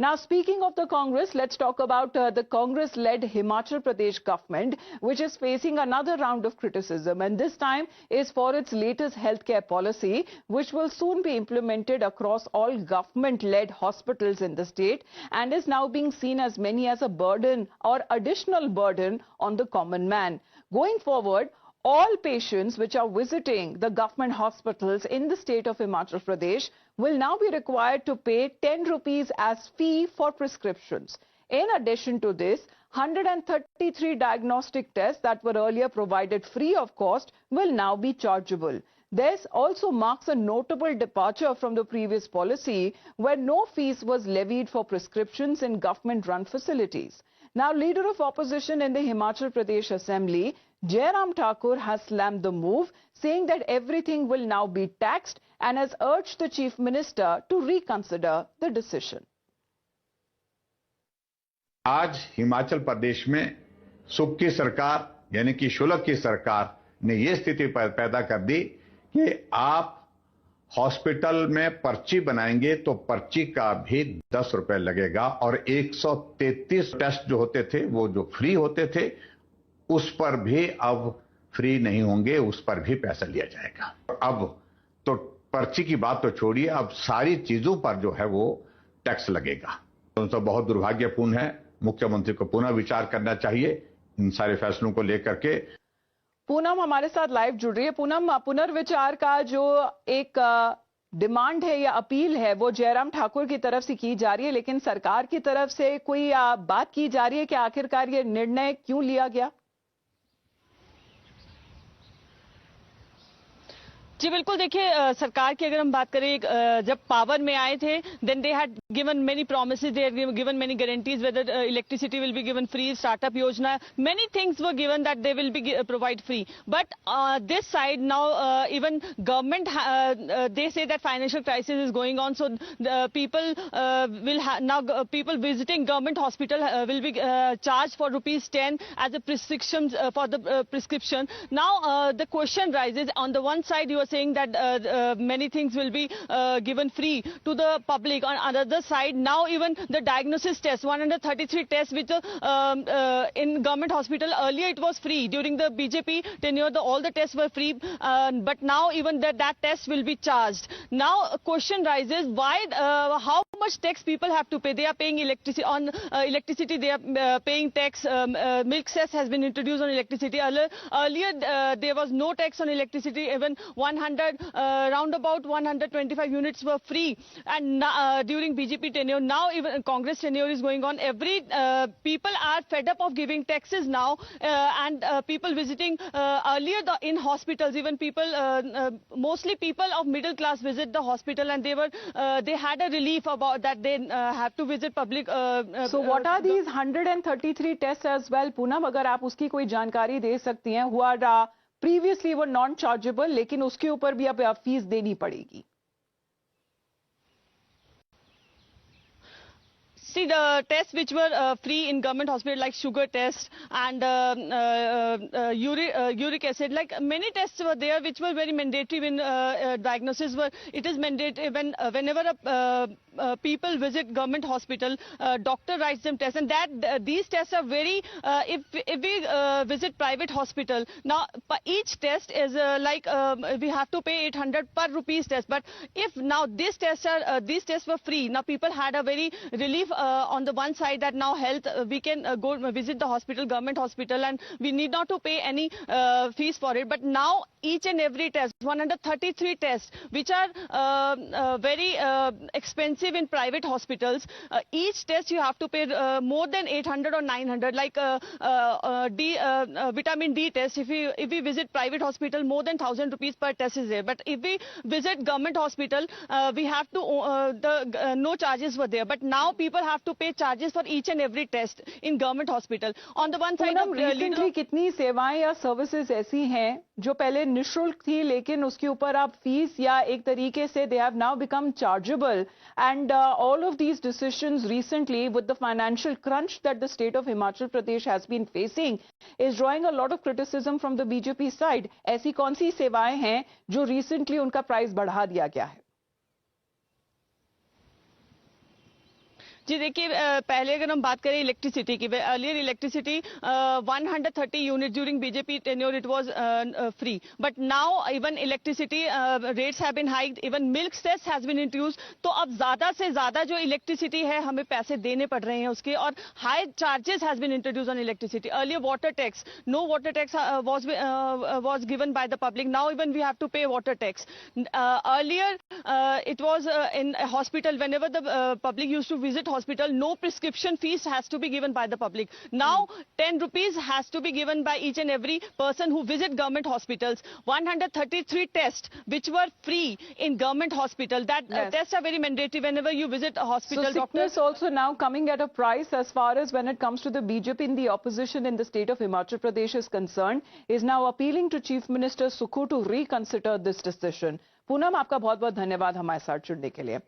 Now, speaking of the Congress, let's talk about the Congress-led Himachal Pradesh government, which is facing another round of criticism, and this time is for its latest healthcare policy, which will soon be implemented across all government-led hospitals in the state, and is now being seen as many as a burden or additional burden on the common man. Going forward, all patients which are visiting the government hospitals in the state of Himachal Pradesh will now be required to pay 10 rupees as fee for prescriptions. In addition to this, 133 diagnostic tests that were earlier provided free of cost will now be chargeable. This also marks a notable departure from the previous policy where no fees was levied for prescriptions in government-run facilities. Now, leader of opposition in the Himachal Pradesh Assembly, Jairam Thakur, has slammed the move, saying that everything will now be taxed and has urged the Chief Minister to reconsider the decision. आज हिमाचल प्रदेश में सुख की सरकार यानी कि शुल्क की सरकार ने ये स्थिति पैदा कर दी कि आप हॉस्पिटल में पर्ची बनाएंगे तो पर्ची का भी 10 रुपए लगेगा और 133 टेस्ट जो होते थे वो जो फ्री होते थे उस पर भी अब फ्री नहीं होंगे, उस पर भी पैसा लिया जाएगा। अब तो पर्ची की बात तो छोड़िए, अब सारी चीजों पर जो है वो टैक्स लगेगा। तो बहुत दुर्भाग्यपूर्ण है। मुख्यमंत्री को पुनः विचार करना चाहिए इन सारे फैसलों को लेकर के। पूनम हमारे साथ लाइव जुड़ रही है। पूनम, पुनर्विचार का जो एक डिमांड है या अपील है वो जयराम ठाकुर की तरफ से की जा रही है, लेकिन सरकार की तरफ से कोई बात की जा रही है कि आखिरकार ये निर्णय क्यों लिया गया? जी बिल्कुल, देखिए सरकार की अगर हम बात करें, जब पावर में आए थे then they had given many promises, they had given many guarantees whether electricity will be given free, startup योजना, many things were given that they will be provide free, but this side now even government they say that financial crisis is going on, so people will now people visiting government hospital will be charged for ₹10 as a prescription for the prescription. Now the question rises, on the one side you are saying that many things will be given free to the public. On the other side, now even the diagnosis test, 133 tests which in government hospital, earlier it was free. During the BJP tenure, all the tests were free, but now even that test will be charged. Now a question rises, why, how much tax people have to pay? They are paying electricity on electricity, they are paying tax. Milk cess has been introduced on electricity. Earlier there was no tax on electricity, even 100 round about 125 units were free, and during BJP tenure, now even Congress tenure is going on. Every people are fed up of giving taxes now, and people visiting earlier in hospitals, even people mostly people of middle class visit the hospital, and they had a relief about that they have to visit public. So what are these 133 tests as well, Poonam? अगर आप उसकी कोई जानकारी दे सकती हैं, हुआ previously वो non chargeable, लेकिन उसके ऊपर भी अब फीस देनी पड़ेगी। See, the tests which were free in government hospital, like sugar test and uric acid, like many tests were there which were very mandatory when diagnosis were. It is mandatory whenever people visit government hospital, doctor writes them tests, and that these tests are very. If we visit private hospital, now each test is we have to pay 800 per rupees test. But if now these tests were free, now people had a very relief. On the one side that now health, we can go visit the hospital, government hospital, and we need not to pay any fees for it. But now each and every test, 133 tests, which are very expensive in private hospitals, each test you have to pay more than 800 or 900. Like vitamin D test, if we visit private hospital, more than 1,000 rupees per test is there. But if we visit government hospital, we have to no charges were there. But now people have to pay charges for each and every test in government hospital. On the one side, recently कितनी सेवाएं या services ऐसी हैं जो पहले निशुल्क थी, लेकिन उसके ऊपर आप फीस या एक तरीके से they have now become chargeable, and all of these decisions recently with the financial crunch that the state of Himachal Pradesh has been facing is drawing a lot of criticism from the BJP side. ऐसी कौन सी सेवाएं हैं जो recently उनका price बढ़ा दिया गया है? जी देखिए, पहले अगर हम बात करें इलेक्ट्रिसिटी की, earlier electricity 130 unit during BJP tenure it was free, but now even electricity rates have been hiked, even milk cess has been introduced. तो अब ज्यादा से ज्यादा जो इलेक्ट्रिसिटी है हमें पैसे देने पड़ रहे हैं उसके, और high charges has been introduced on electricity. Earlier water tax, no water tax was given by the public. Now even we have to pay water tax. Earlier it was in a hospital, whenever the public used to visit hospital, no prescription fees has to be given by the public. Now 10 rupees has to be given by each and every person who visit government hospitals. 133 tests which were free in government hospital, that Yes. tests are very mandatory whenever you visit a hospital. So sickness also now coming at a price, as far as when it comes to the BJP in the opposition in the state of Himachal Pradesh is concerned, is now appealing to Chief Minister Sukhu to reconsider this decision. Poonam, आपका बहुत बहुत धन्यवाद हमारे साथ जुड़ने के लिए।